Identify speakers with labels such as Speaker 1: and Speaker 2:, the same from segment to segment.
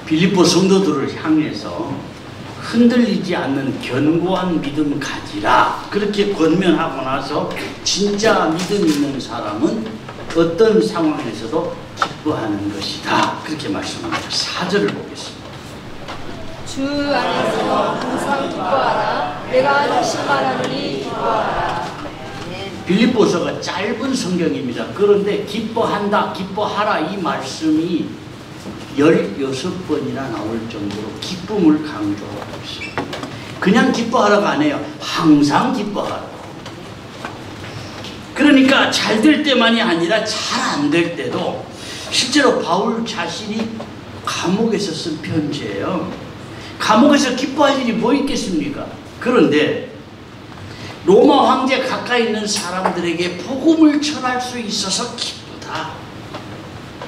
Speaker 1: 빌립보 성도들을 향해서 흔들리지 않는 견고한 믿음 가지라 그렇게 권면하고 나서 진짜 믿음 있는 사람은 어떤 상황에서도 기뻐하는 것이다 그렇게 말씀합니다. 4절을 보겠습니다.
Speaker 2: 주 안에서 항상 기뻐하라. 내가 다시 말하노니 기뻐하라.
Speaker 1: 빌립보서가 짧은 성경입니다. 그런데 기뻐한다, 기뻐하라 이 말씀이 16번이나 나올 정도로 기쁨을 강조하고 있습니다. 그냥 기뻐하라가 아니에요. 항상 기뻐하라. 그러니까 잘 될 때만이 아니라 잘 안 될 때도 실제로 바울 자신이 감옥에서 쓴 편지예요. 감옥에서 기뻐할 일이 뭐 있겠습니까? 그런데 로마 황제 가까이 있는 사람들에게 복음을 전할 수 있어서 기쁘다.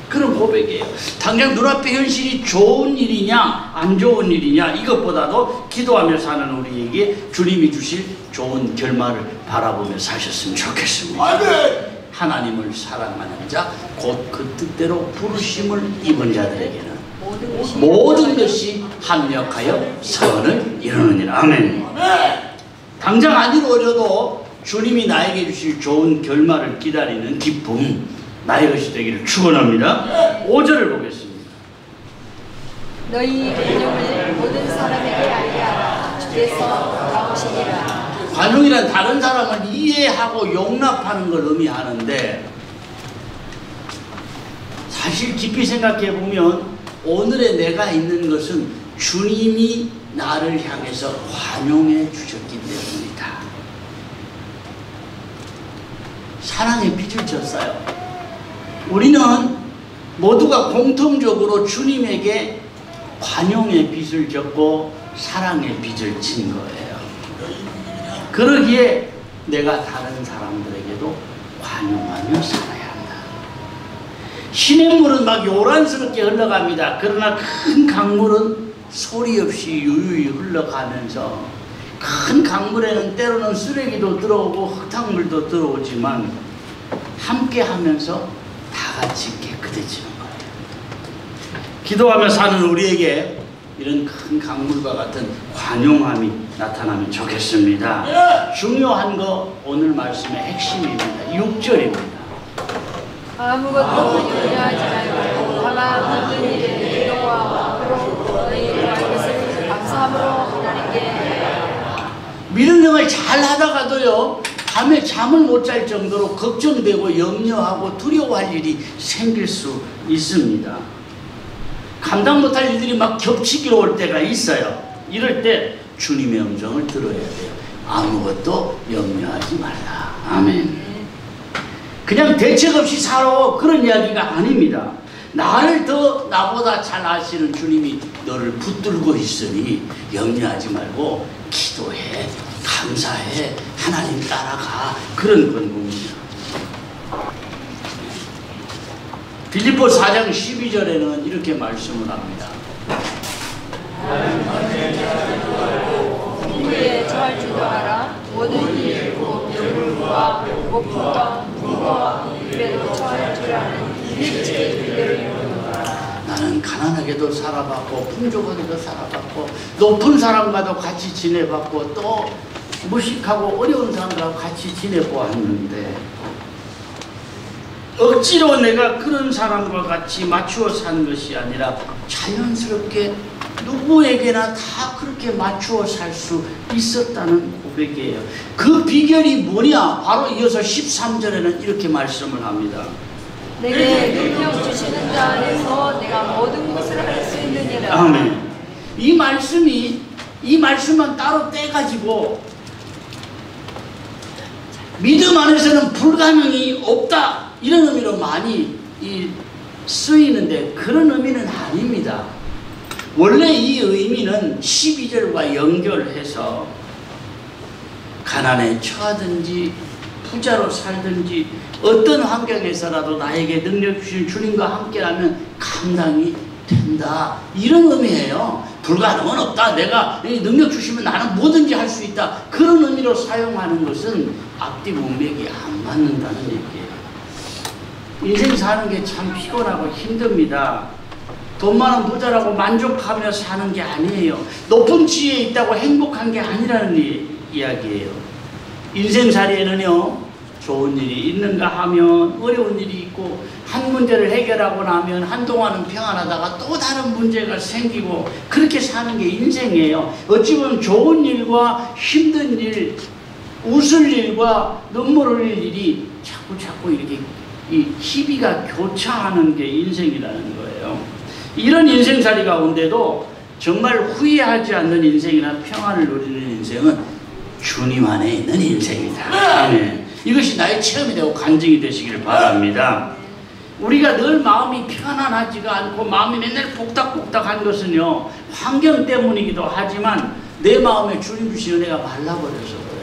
Speaker 1: 그런 고백이에요. 당장 눈앞의 현실이 좋은 일이냐 안 좋은 일이냐 이것보다도 기도하며 사는 우리에게 주님이 주실 좋은 결말을 바라보며 사셨으면 좋겠습니다. 아멘. 하나님을 사랑하는 자 곧 그 뜻대로 부르심을 입은 자들에게는 모든 것이 합력하여 선을 이루느니라. 아멘. 당장 안 이루어져도 주님이 나에게 주실 좋은 결말을 기다리는 기쁨 나의 것이 되기를 축원합니다. 5절을 보겠습니다.
Speaker 2: 너희 관용을 모든 사람에게 알게 하라. 주께서 나오시니라.
Speaker 1: 관용이란 다른 사람을 이해하고 용납하는 걸 의미하는데 사실 깊이 생각해 보면 오늘의 내가 있는 것은 주님이 나를 향해서 관용해 주셨기 때문이다. 사랑의 빚을 졌어요. 우리는 모두가 공통적으로 주님에게 관용의 빚을 졌고 사랑의 빚을 진 거예요. 그러기에 내가 다른 사람들에게도 관용하며 살아야 한다. 시냇물은 막 요란스럽게 흘러갑니다. 그러나 큰 강물은 소리 없이 유유히 흘러가면서 큰 강물에는 때로는 쓰레기도 들어오고 흙탕물도 들어오지만 함께 하면서 다 같이 깨끗해지는 거예요. 기도하며 사는 우리에게 이런 큰 강물과 같은 관용함이 나타나면 좋겠습니다. 중요한 거 오늘 말씀의 핵심입니다. 6절입니다.
Speaker 2: 아무것도 염려하지 말고 다만 모든 일에 기도와 기도로 너희 구할 것을 감사함으로 하나님께
Speaker 1: 믿음 생활 잘 하다가도요 밤에 잠을 못 잘 정도로 걱정되고 염려하고 두려워할 일이 생길 수 있습니다. 감당 못할 일들이 막 겹치기로 올 때가 있어요. 이럴 때 주님의 음성을 들어야 돼요. 아무것도 염려하지 말라. 아멘. 그냥 대책 없이 살아 그런 이야기가 아닙니다. 나를 더 나보다 잘 아시는 주님이 너를 붙들고 있으니 염려하지 말고 기도해, 감사해, 하나님 따라가 그런 권고입니다. 빌립보 4장 12절에는 이렇게 말씀을 합니다.
Speaker 2: 위에 처할 줄도 알아. 모든 일, 곧 병과 고품과 풍부와 입에도 처할 줄 아는 일찍이 그대로 이루노라.
Speaker 1: 나는 가난하게도 살아봤고 풍족하게도 살아봤고 높은 사람과도 같이 지내봤고 또 무식하고 어려운 사람들하고 같이 지내보았는데 억지로 내가 그런 사람과 같이 맞추어 산 것이 아니라 자연스럽게 누구에게나 다 그렇게 맞추어 살 수 있었다는 고백이에요. 그 비결이 뭐냐? 바로 이어서 13절에는 이렇게 말씀을 합니다.
Speaker 2: 내게 능력 주시는 자 안에서 내가 모든 것을 할 수 있느니라.
Speaker 1: 아멘. 이 말씀만 따로 떼가지고 믿음 안에서는 불가능이 없다 이런 의미로 많이 쓰이는데 그런 의미는 아닙니다. 원래 이 의미는 12절과 연결해서 가난에 처하든지 부자로 살든지 어떤 환경에서라도 나에게 능력 주신 주님과 함께라면 감당이 된다 이런 의미예요. 불가능은 없다. 내가 능력 주시면 나는 뭐든지 할 수 있다. 그런 의미로 사용하는 것은 앞뒤 문맥이 안 맞는다는 얘기예요. 인생 사는 게 참 피곤하고 힘듭니다. 돈 많은 부자라고 만족하며 사는 게 아니에요. 높은 지위에 있다고 행복한 게 아니라는 이야기예요. 인생살이에는요, 좋은 일이 있는가 하면 어려운 일이 있고, 한 문제를 해결하고 나면 한동안은 평안하다가 또 다른 문제가 생기고, 그렇게 사는 게 인생이에요. 어찌 보면 좋은 일과 힘든 일, 웃을 일과 눈물 흘릴 일이 자꾸 이렇게 이 희비가 교차하는 게 인생이라는 거예요. 이런 인생살이 가운데도 정말 후회하지 않는 인생이나 평안을 누리는 인생은 주님 안에 있는 인생이다. 아멘. 이것이 나의 체험이 되고 간증이 되시길 바랍니다. 우리가 늘 마음이 편안하지가 않고 마음이 맨날 복닥복닥한 것은요, 환경 때문이기도 하지만 내 마음에 주님 주신 은혜가 말라버려서 그래요.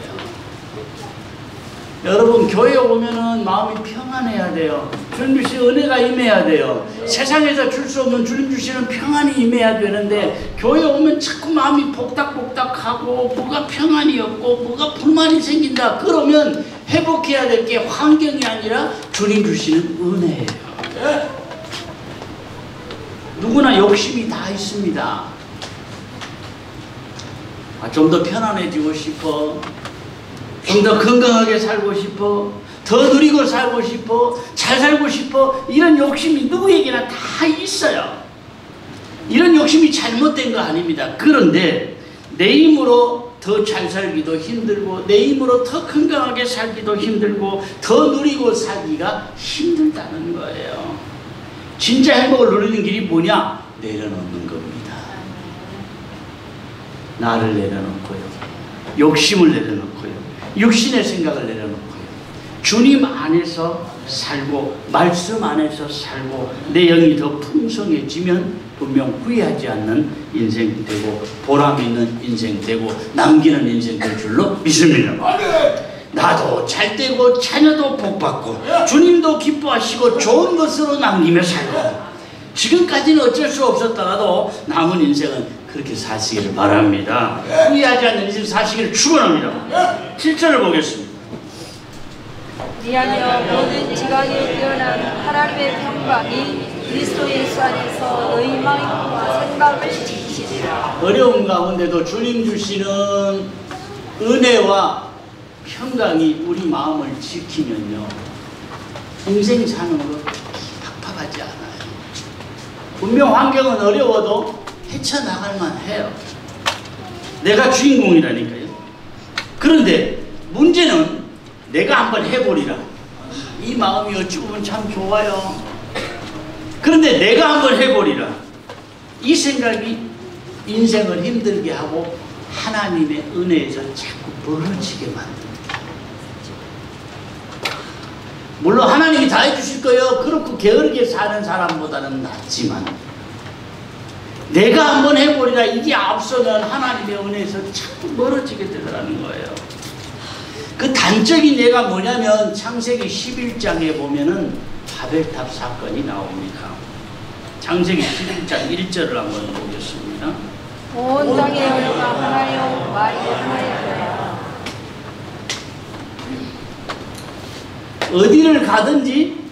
Speaker 1: 여러분, 교회에 오면은 마음이 평안해야 돼요. 주님 주신 은혜가 임해야 돼요. 세상에서 줄 수 없는 주님 주시는 평안이 임해야 되는데, 교회에 오면 자꾸 마음이 복닥복닥하고 뭐가 평안이 없고 뭐가 불만이 생긴다 그러면 회복해야 될 게 환경이 아니라 주님 주시는 은혜예요. 누구나 욕심이 다 있습니다. 좀 더 편안해지고 싶어, 좀 더 건강하게 살고 싶어, 더 누리고 살고 싶어, 잘 살고 싶어, 이런 욕심이 누구에게나 다 있어요. 이런 욕심이 잘못된 거 아닙니다. 그런데 내 힘으로 더 잘 살기도 힘들고, 내 힘으로 더 건강하게 살기도 힘들고, 더 누리고 살기가 힘들다는 거예요. 진짜 행복을 누리는 길이 뭐냐? 내려놓는 겁니다. 나를 내려놓고요, 욕심을 내려놓고요, 육신의 생각을 내려놓고요, 주님 안에서 살고 말씀 안에서 살고 내 영이 더 풍성해지면 분명 후회하지 않는 인생 되고 보람 있는 인생 되고 남기는 인생 될 줄로 믿습니다. 나도 잘 되고 자녀도 복받고 주님도 기뻐하시고 좋은 것으로 남기며 살고, 지금까지는 어쩔 수 없었더라도 남은 인생은 그렇게 사시기를 바랍니다. 후회하지 않는 인생 사시기를 축원합니다. 7절을 보겠습니다.
Speaker 2: 미안하여 모든 지각에 뛰어난 하나님의 평강이 그리스도 예수 안에서 너희 마음과 생각을 지키시리라.
Speaker 1: 어려운 가운데도 주님 주시는 은혜와 평강이 우리 마음을 지키면요, 인생 사는 거 팍팍하지 않아요. 분명 환경은 어려워도 헤쳐나갈 만해요. 내가 주인공이라니까요. 그런데 문제는 내가 한번 해보리라. 이 마음이 어찌 보면 참 좋아요. 그런데 내가 한번 해보리라. 이 생각이 인생을 힘들게 하고 하나님의 은혜에서 자꾸 멀어지게 만듭니다. 물론 하나님이 다 해주실 거예요. 그렇고 게으르게 사는 사람보다는 낫지만, 내가 한번 해보리라 이게 앞서면 하나님의 은혜에서 자꾸 멀어지게 되더라는 거예요. 그 단적인 예가 뭐냐면 창세기 11장에 보면은 바벨탑 사건이 나옵니다. 창세기 11장 1절을 한번 보겠습니다.
Speaker 2: 온 땅의 열과 하나여 말이 하나였더라.
Speaker 1: 어디를 가든지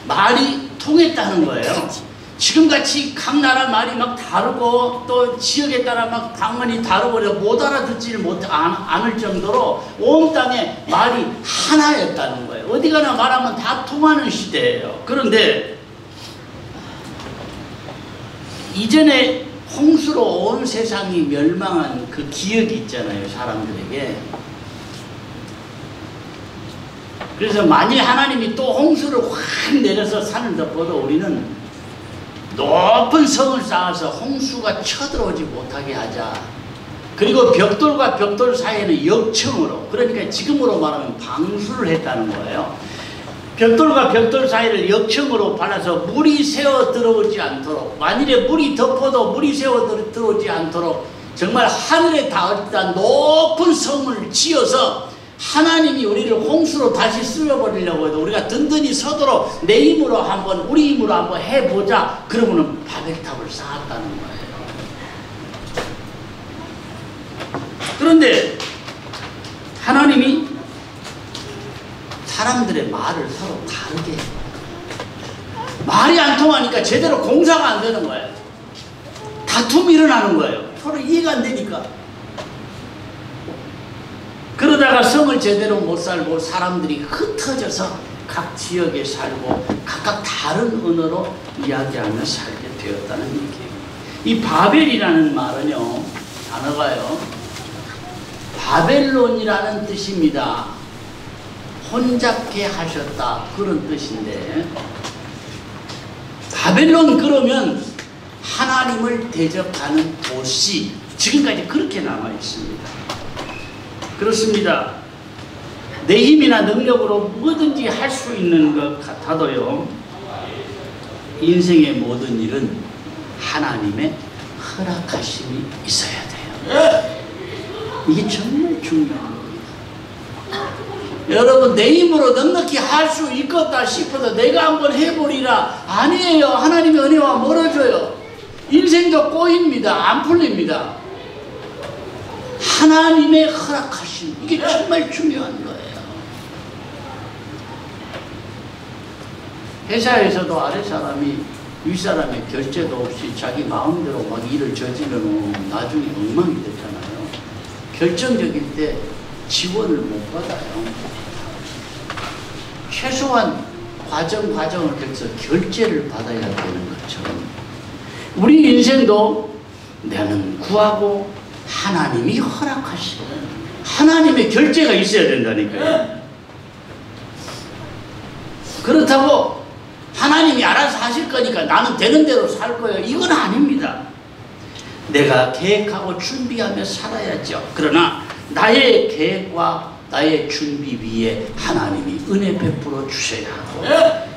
Speaker 1: 말이 통했다는 거예요. 지금같이 각 나라 말이 막 다르고 또 지역에 따라 막 방언이 다르고 못 알아듣지를 않을 정도로 온 땅에 말이 하나였다는 거예요. 어디 가나 말하면 다 통하는 시대예요. 그런데 이전에 홍수로 온 세상이 멸망한 그 기억이 있잖아요, 사람들에게. 그래서 만일 하나님이 또 홍수를 확 내려서 산을 덮어도 우리는 높은 성을 쌓아서 홍수가 쳐들어오지 못하게 하자. 그리고 벽돌과 벽돌 사이에는 역청으로, 그러니까 지금으로 말하면 방수를 했다는 거예요. 벽돌과 벽돌 사이를 역청으로 발라서 물이 새어 들어오지 않도록, 만일에 물이 덮어도 물이 새어 들어오지 않도록 정말 하늘에 닿았던 높은 성을 지어서 하나님이 우리를 홍수로 다시 쓸어버리려고 해도 우리가 든든히 서도록 내 힘으로 한번, 우리 힘으로 한번 해보자. 그러고는 바벨탑을 쌓았다는 거예요. 그런데 하나님이 사람들의 말을 서로 다르게 해요. 말이 안 통하니까 제대로 공사가 안 되는 거예요. 다툼이 일어나는 거예요. 서로 이해가 안 되니까. 그러다가 성을 제대로 못 살고 사람들이 흩어져서 각 지역에 살고 각각 다른 언어로 이야기하며 살게 되었다는 얘기예요. 이 바벨이라는 말은요, 단어가요, 바벨론이라는 뜻입니다. 혼잡게 하셨다, 그런 뜻인데, 바벨론 그러면 하나님을 대적하는 도시, 지금까지 그렇게 남아 있습니다. 그렇습니다. 내 힘이나 능력으로 뭐든지 할 수 있는 것 같아도요, 인생의 모든 일은 하나님의 허락하심이 있어야 돼요. 이게 정말 중요한 겁니다. 여러분, 내 힘으로 넉넉히 할 수 있겠다 싶어서 내가 한번 해보리라. 아니에요. 하나님의 은혜와 멀어져요. 인생도 꼬입니다. 안 풀립니다. 하나님의 허락하심, 이게 정말 중요한 거예요. 회사에서도 아랫사람이 윗사람의 결제도 없이 자기 마음대로 막 일을 저지르면 나중에 엉망이 됐잖아요. 결정적일 때 지원을 못 받아요. 최소한 과정을 거쳐서 결제를 받아야 되는 것처럼 우리 인생도 나는 구하고 하나님이 허락하시는 하나님의 결제가 있어야 된다니까요. 그렇다고 하나님이 알아서 하실 거니까 나는 되는 대로 살 거예요, 이건 아닙니다. 내가 계획하고 준비하며 살아야죠. 그러나 나의 계획과 나의 준비 위에 하나님이 은혜 베풀어 주셔야 하고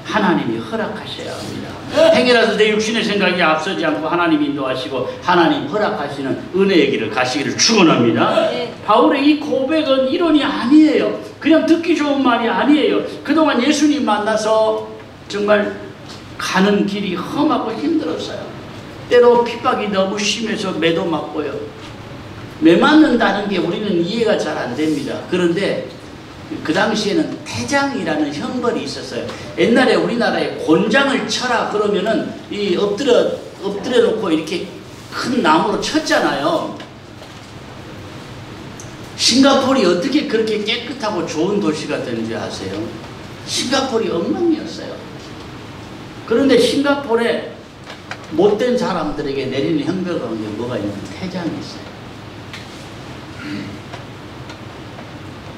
Speaker 1: 하나님이 허락하셔야 합니다. 행여라도 내 육신의 생각이 앞서지 않고 하나님 인도하시고 하나님 허락하시는 은혜의 길을 가시기를 축원합니다. 바울의 이 고백은 이론이 아니에요. 그냥 듣기 좋은 말이 아니에요. 그동안 예수님 만나서 정말 가는 길이 험하고 힘들었어요. 때로 핍박이 너무 심해서 매도 맞고요. 매 맞는다는 게 우리는 이해가 잘 안 됩니다. 그런데 그 당시에는 태장이라는 형벌이 있었어요. 옛날에 우리나라에 곤장을 쳐라 그러면은 이 엎드려 놓고 이렇게 큰 나무로 쳤잖아요. 싱가포르이 어떻게 그렇게 깨끗하고 좋은 도시가 되는지 아세요? 싱가포르이 엉망이었어요. 그런데 싱가포르에 못된 사람들에게 내리는 형벌 가운데 뭐가 있냐면 태장이 있어요.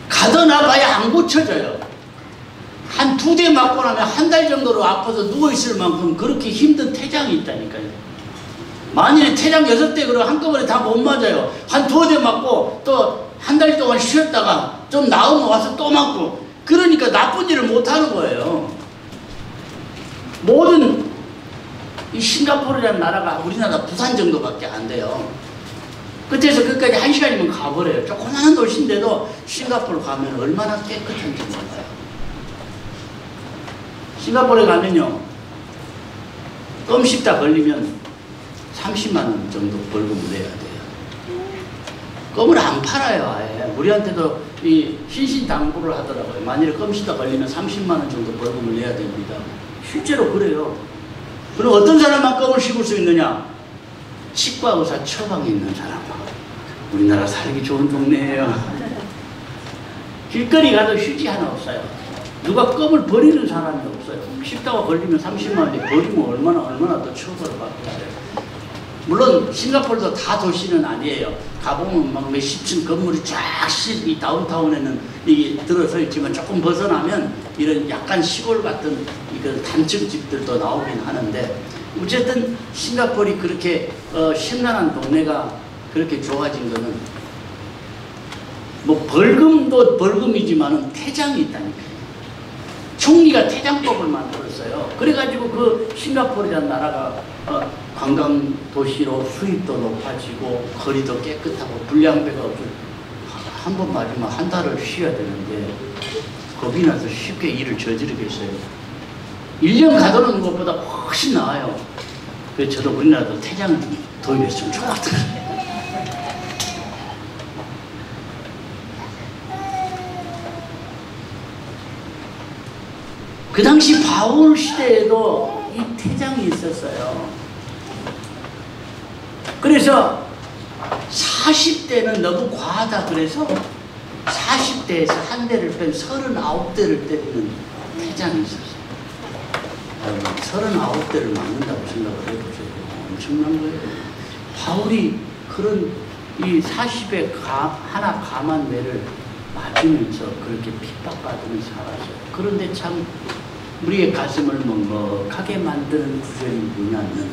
Speaker 1: 가둬놔봐야 안 고쳐져요. 한 2대 맞고 나면 한 달 정도로 아파서 누워있을 만큼 그렇게 힘든 태장이 있다니까요. 만일에 태장 6대 그러면 한꺼번에 다 못 맞아요. 한 2대 맞고 또 한 달 동안 쉬었다가 좀 나으면 와서 또 맞고, 그러니까 나쁜 일을 못하는 거예요. 모든 이 싱가포르라는 나라가 우리나라 부산 정도밖에 안 돼요. 끝에서 끝까지 1시간이면 가버려요. 조그마한 도시인데도 싱가포르 가면 얼마나 깨끗한지 몰라요. 싱가포르에 가면요, 껌 씹다 걸리면 30만 원 정도 벌금을 내야 돼요. 껌을 안 팔아요, 아예. 우리한테도 이 신신당부를 하더라고요. 만일에 껌 씹다 걸리면 30만 원 정도 벌금을 내야 됩니다. 실제로 그래요. 그럼 어떤 사람만 껌을 씹을 수 있느냐? 치과 의사 처방이 있는 사람만. 우리나라 살기 좋은 동네예요. 길거리 가도 휴지 하나 없어요. 누가 껌을 버리는 사람이 없어요. 씹다가 걸리면 30만 원이, 버리면 얼마나 더 처벌을 받겠어요. 물론 싱가포르도 다 도시는 아니에요. 가보면 막 몇십 층 건물이 쫙 이 다운타운에는 이게 들어서 있지만 조금 벗어나면 이런 약간 시골 같은 이런 단층 집들도 나오긴 하는데, 어쨌든 싱가포르이 그렇게 심란한 동네가 그렇게 좋아진 거는 뭐 벌금도 벌금이지만은 태장이 있다니까요. 총리가 태장법을 만들었어요. 그래가지고 그 싱가포르라는 나라가 관광 도시로 수입도 높아지고 거리도 깨끗하고 불량배가 없고, 한 번 맞으면 한 달을 쉬어야 되는데 겁이 나서 쉽게 일을 저지르겠어요. 1년 가둬놓는 것보다 훨씬 나아요. 그래서 저도 우리나라도 태장을 도입했으면 좋았더라고요. 그 당시 바울 시대에도 이 태장이 있었어요. 그래서 40대는 너무 과하다 그래서 40대에서 한 대를 뺀 39대를 때리는 태장이 있었어요. 39대를 맞는다고 생각을 해보세요. 엄청난 거예요. 바울이 그런 이 40에 하나 감한 매를 맞으면서 그렇게 핍박받으면서 살았어요. 그런데 참 우리의 가슴을 먹먹하게 만드는 구절이 뭐냐면,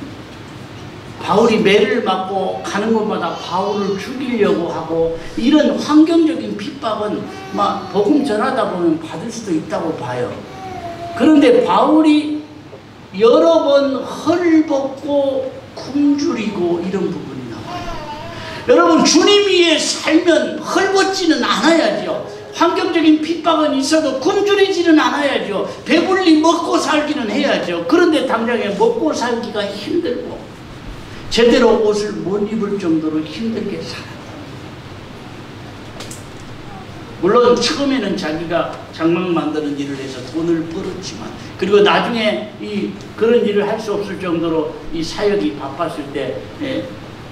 Speaker 1: 바울이 매를 맞고 가는 곳마다 바울을 죽이려고 하고 이런 환경적인 핍박은 막 복음 전하다 보면 받을 수도 있다고 봐요. 그런데 바울이 여러 번 헐벗고 굶주리고 이런 부분이 나와요. 여러분, 주님 위에 살면 헐벗지는 않아야죠. 환경적인 핍박은 있어도 굶주리지는 않아야죠. 배불리 먹고 살기는 해야죠. 그런데 당장에 먹고 살기가 힘들고 제대로 옷을 못 입을 정도로 힘들게 살아요. 물론 처음에는 자기가 장막 만드는 일을 해서 돈을 벌었지만, 그리고 나중에 그런 일을 할 수 없을 정도로 이 사역이 바빴을 때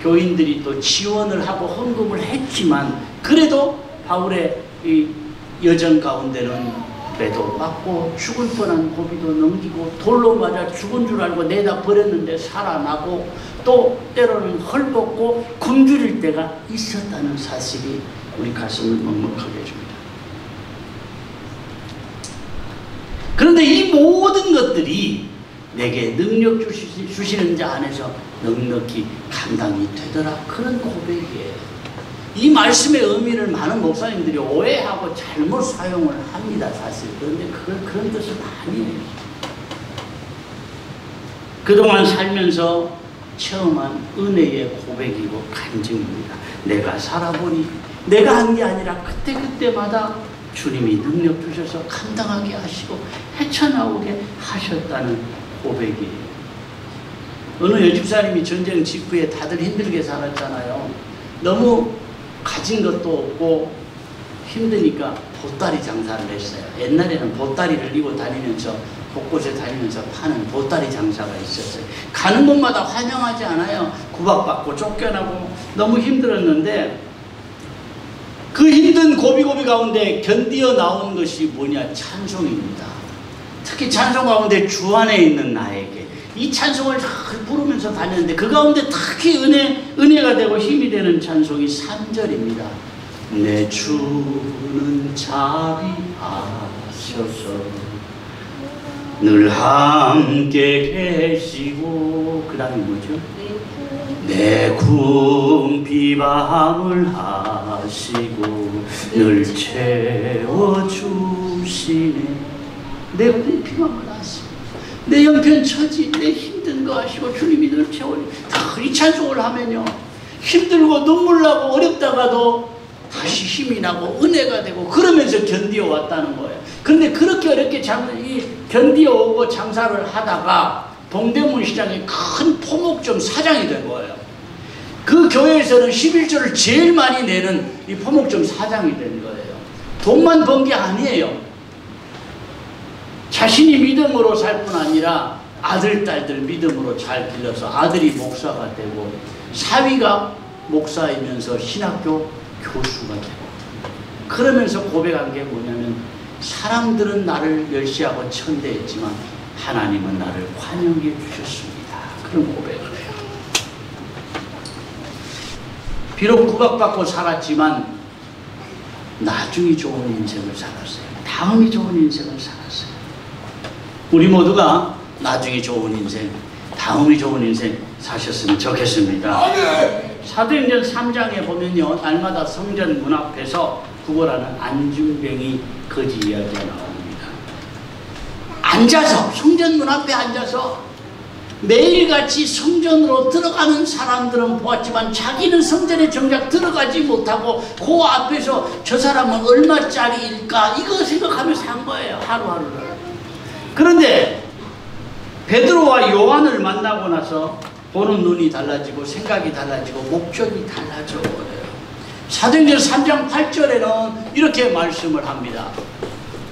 Speaker 1: 교인들이 또 지원을 하고 헌금을 했지만, 그래도 바울의 이 여정 가운데는 배도 맞고 죽을 뻔한 고비도 넘기고 돌로 맞아 죽은 줄 알고 내다 버렸는데 살아나고 또 때로는 헐벗고 굶주릴 때가 있었다는 사실이 우리 가슴을 먹먹하게 해줍니다. 그런데 이 모든 것들이 내게 능력 주시는 자 안에서 넉넉히 감당이 되더라, 그런 고백이에요. 이 말씀의 의미를 많은 목사님들이 오해하고 잘못 사용을 합니다, 사실. 그런데 그런 뜻은 아니에요. 그동안 살면서 체험한 은혜의 고백이고 간증입니다. 내가 살아보니 내가 한 게 아니라 그때그때마다 주님이 능력 주셔서 감당하게 하시고 헤쳐나오게 하셨다는 고백이에요. 어느 여집사님이 전쟁 직후에 다들 힘들게 살았잖아요. 너무 가진 것도 없고 힘드니까 보따리 장사를 했어요. 옛날에는 보따리를 이고 다니면서 곳곳에 다니면서 파는 보따리 장사가 있었어요. 가는 곳마다 환영하지 않아요. 구박받고 쫓겨나고 너무 힘들었는데, 그 힘든 고비고비 가운데 견디어 나온 것이 뭐냐? 찬송입니다. 특히 찬송 가운데 주 안에 있는 나에게, 이 찬송을 잘 부르면서 다녔는데 그 가운데 특히 은혜가 되고 힘이 되는 찬송이 3절입니다. 내 주는 자비하셔서 늘 함께 계시고, 그 다음에 뭐죠? 내 궁핍함을 하시고 늘 채워주시네. 내 궁핍함을 하시고 내 형편 처지, 내 힘든 거 하시고 주님이 늘 채워주시고. 이 찬송을 하면요, 힘들고 눈물 나고 어렵다가도 다시 힘이 나고 은혜가 되고 그러면서 견디어 왔다는 거예요. 그런데 그렇게 어렵게 견디어 오고 장사를 하다가 동대문 시장에 큰 포목점 사장이 된 거예요. 그 교회에서는 11조를 제일 많이 내는 이 포목점 사장이 된 거예요. 돈만 번 게 아니에요. 자신이 믿음으로 살 뿐 아니라 아들, 딸들 믿음으로 잘 길러서 아들이 목사가 되고 사위가 목사이면서 신학교 교수가 되고, 그러면서 고백한 게 뭐냐면, 사람들은 나를 멸시하고 천대했지만 하나님은 나를 환영해 주셨습니다. 그런 고백을 해요. 비록 구박받고 살았지만 나중이 좋은 인생을 살았어요. 다음이 좋은 인생을 살았어요. 우리 모두가 나중이 좋은 인생, 다음이 좋은 인생 사셨으면 좋겠습니다. 사도행전 3장에 보면요, 날마다 성전 문 앞에서 구걸하는 안중뱅이 거지 이야기가 나옵니다. 앉아서, 성전 문 앞에 앉아서 매일같이 성전으로 들어가는 사람들은 보았지만 자기는 성전에 정작 들어가지 못하고 그 앞에서 저 사람은 얼마짜리일까 이거 생각하면서 한 거예요, 하루하루를. 그런데 베드로와 요한을 만나고 나서 보는 눈이 달라지고 생각이 달라지고 목적이 달라져 버려요. 사도행전 3장 8절에는 이렇게 말씀을 합니다.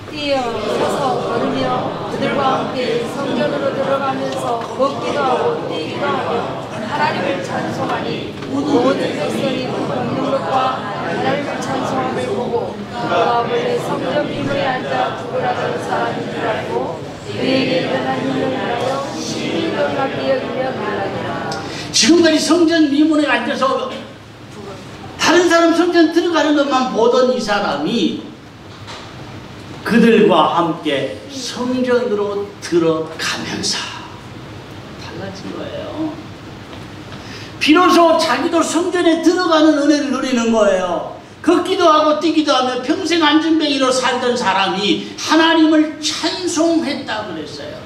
Speaker 2: 뛰어서 걸으며 그들과 함께 성전으로 들어가면서 걷기도 하고 뛰기도 하며 하나님을 찬송하니 모든 백성이 걷는 것과 하나님을 찬송함을 보고 그와 원래 성전 비문에 앉아 구걸하던 사람이 들었고 그에게 일어난 일을 하여 심히 놀랍게 여기며 놀라니라.
Speaker 1: 지금까지 성전 미문에 앉아서 다른 사람 성전 들어가는 것만 보던 이 사람이 그들과 함께 성전으로 들어가면서 달라진 거예요. 비로소 자기도 성전에 들어가는 은혜를 누리는 거예요. 걷기도 하고 뛰기도 하며 평생 안진뱅이로 살던 사람이 하나님을 찬송했다 그랬어요.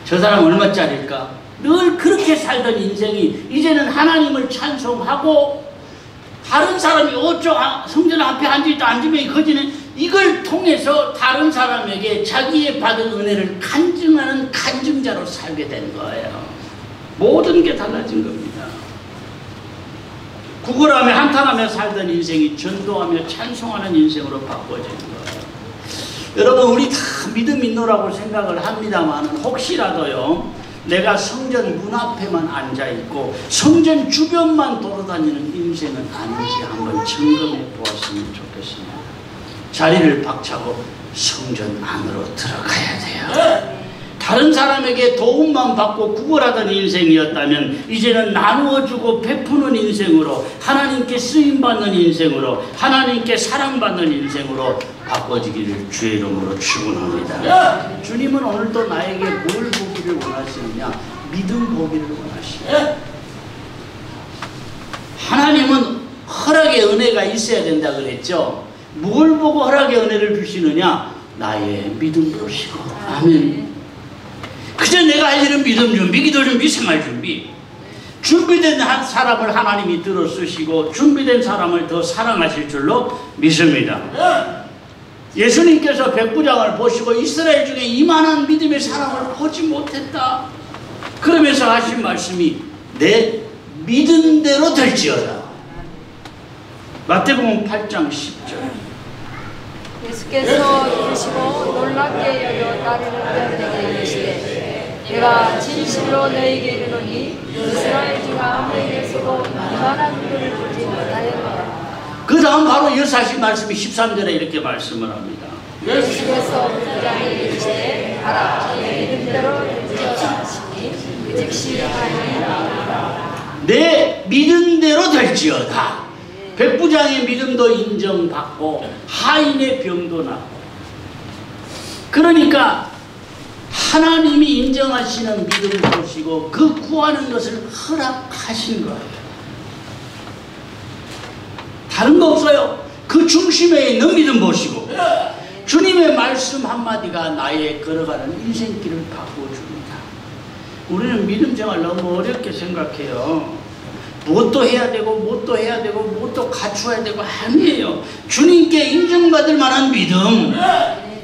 Speaker 1: 저 사람 얼마짜리일까? 늘 그렇게 살던 인생이 이제는 하나님을 찬송하고 다른 사람이 어쩌 성전 앞에 앉아있다 안진뱅이 거지는 이걸 통해서 다른 사람에게 자기의 받은 은혜를 간증하는 간증자로 살게 된 거예요. 모든 게 달라진 겁니다. 구걸하며 한탄하며 살던 인생이 전도하며 찬송하는 인생으로 바꿔진 거예요. 여러분 우리 다 믿음 있노라고 생각을 합니다만 혹시라도요 내가 성전 문 앞에만 앉아있고 성전 주변만 돌아다니는 인생은 아닌지 한번 점검해 보았으면 좋겠습니다. 자리를 박차고 성전 안으로 들어가야 돼요. 다른 사람에게 도움만 받고 구걸하던 인생이었다면 이제는 나누어주고 베푸는 인생으로 하나님께 쓰임받는 인생으로 하나님께 사랑받는 인생으로 바꿔지기를 주의 이름으로 축원합니다. 주님은 오늘도 나에게 뭘 보기를 원하시느냐? 믿음 보기를 원하시죠. 하나님은 허락의 은혜가 있어야 된다 그랬죠. 뭘 보고 허락의 은혜를 주시느냐? 나의 믿음 보시고. 아멘. 그저 내가 할 일은 믿음 준비, 기도 준비, 생활 준비. 준비된 한 사람을 하나님이 들어 쓰시고 준비된 사람을 더 사랑하실 줄로 믿습니다. 예수님께서 백부장을 보시고 이스라엘 중에 이만한 믿음의 사람을 보지 못했다. 그러면서 하신 말씀이 내 믿음대로 될지어다. 마태복음 8장 10절.
Speaker 2: 예수께서 이르시고 놀랍게 여겨 따르는 자들에게 이르시되 내가 진실로 너희에게 이르노니 이스라엘 중 아무에게서도 이만한 일을 보지 못하였노라.
Speaker 1: 그 다음 바로 여사신 말씀이 13절에 이렇게 말씀을 합니다.
Speaker 2: 예수께서 백부장에게 이르시되 가라 네 믿음대로 될지어다 하시니 그 즉시 하인이 나오니라.
Speaker 1: 내 믿음대로 될지어다. 백부장의 믿음도 인정받고 하인의 병도 낫고. 그러니까 하나님이 인정하시는 믿음을 보시고 그 구하는 것을 허락하신 거예요. 다른 거 없어요. 그 중심에 있는 믿음 보시고 주님의 말씀 한마디가 나의 걸어가는 인생길을 바꿔줍니다. 우리는 믿음 생활 너무 어렵게 생각해요. 무엇도 해야 되고 무엇도 해야 되고 무엇도 갖추어야 되고 아니에요. 주님께 인정받을 만한 믿음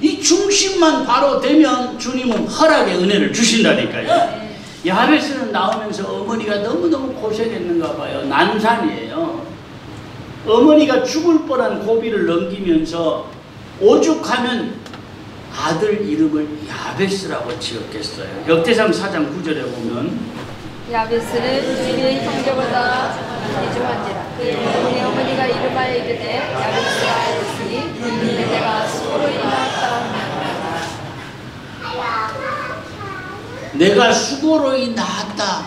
Speaker 1: 이 중심만 바로 되면 주님은 허락의 은혜를 주신다니까요. 야베스는 나오면서 어머니가 너무너무 고생했는가 봐요. 난산이에요. 어머니가 죽을 뻔한 고비를 넘기면서 오죽하면 아들 이름을 야베스라고 지었겠어요. 역대상 4장 9절에 보면
Speaker 2: 야베스는 주의 형제보다 귀중한지라. 그의 어머니가 이름하여 이르되 야베스라 하였으니 내가 수고로 낳았다.
Speaker 1: 내가 수고로 낳았다.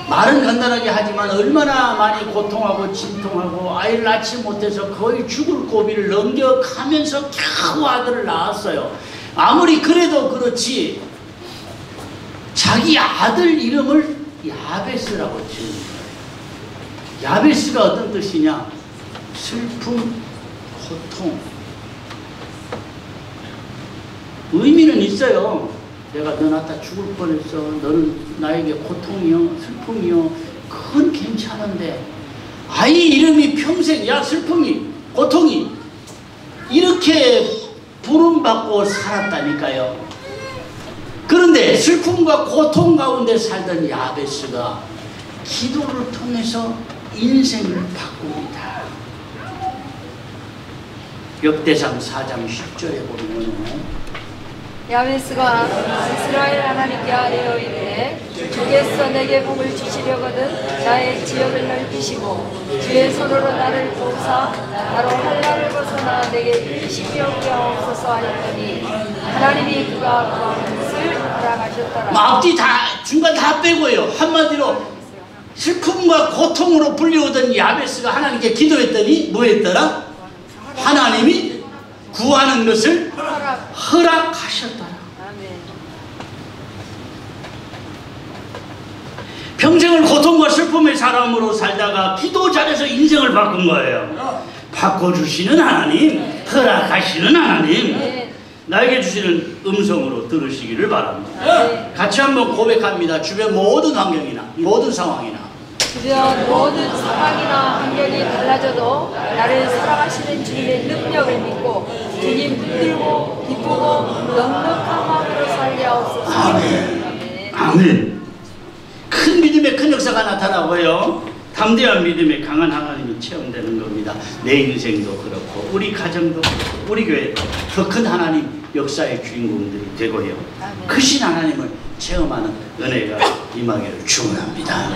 Speaker 1: 말은 간단하게 하지만 얼마나 많이 고통하고 진통하고 아이를 낳지 못해서 거의 죽을 고비를 넘겨가면서 겨우 아들을 낳았어요. 아무리 그래도 그렇지 자기 아들 이름을 야베스라고 지은 거예요. 야베스가 어떤 뜻이냐? 슬픔, 고통. 의미는 있어요. 내가 너 낳다 죽을 뻔했어. 너는 나에게 고통이요, 슬픔이요. 그건 괜찮은데 아이 이름이 평생 야 슬픔이, 고통이 이렇게 부름받고 살았다니까요. 그런데 슬픔과 고통 가운데 살던 야베스가 기도를 통해서 인생을 바꿉니다. 역대상 4장 10절에 보면
Speaker 2: 야베스가 이스라엘 하나님께 아뢰어 이르되 주께서 내게 복을 주시려거든 나의 지역을 넓히시고 주의 손으로 나를 보사 나로 한란을 벗어나 내게 일심이 없게 하옵소서 하였더니 하나님이 그가 구한 것을 허락하셨더라.
Speaker 1: 앞뒤 다 중간 다 빼고요. 한마디로 슬픔과 고통으로 불려오던 야베스가 하나님께 기도했더니 뭐 했더라? 하나님이 구하는 것을 허락하셨더라. 평생을 고통과 슬픔의 사람으로 살다가 기도 잘해서 인생을 바꾼 거예요. 바꿔주시는 하나님, 허락하시는 하나님, 나에게 주시는 음성으로 들으시기를 바랍니다. 같이 한번 고백합니다. 주변 모든 환경이나 모든 상황이나
Speaker 2: 주변 모든 상황이나 환경이 달라져도 나를 사랑하시는 주님의 능력을 믿고 주님 붙들고 기쁘고 넉넉한 마음으로 살려옵소서.
Speaker 1: 아멘. 아멘. 큰 믿음의 큰 역사가 나타나고요. 담대한 믿음의 강한 하나님이 체험되는 겁니다. 내 인생도 그렇고 우리 가정도 그렇고 우리 교회도 더 큰 하나님 역사의 주인공들이 되고요. 크신 하나님을 체험하는 은혜가 임하기를 축원합니다.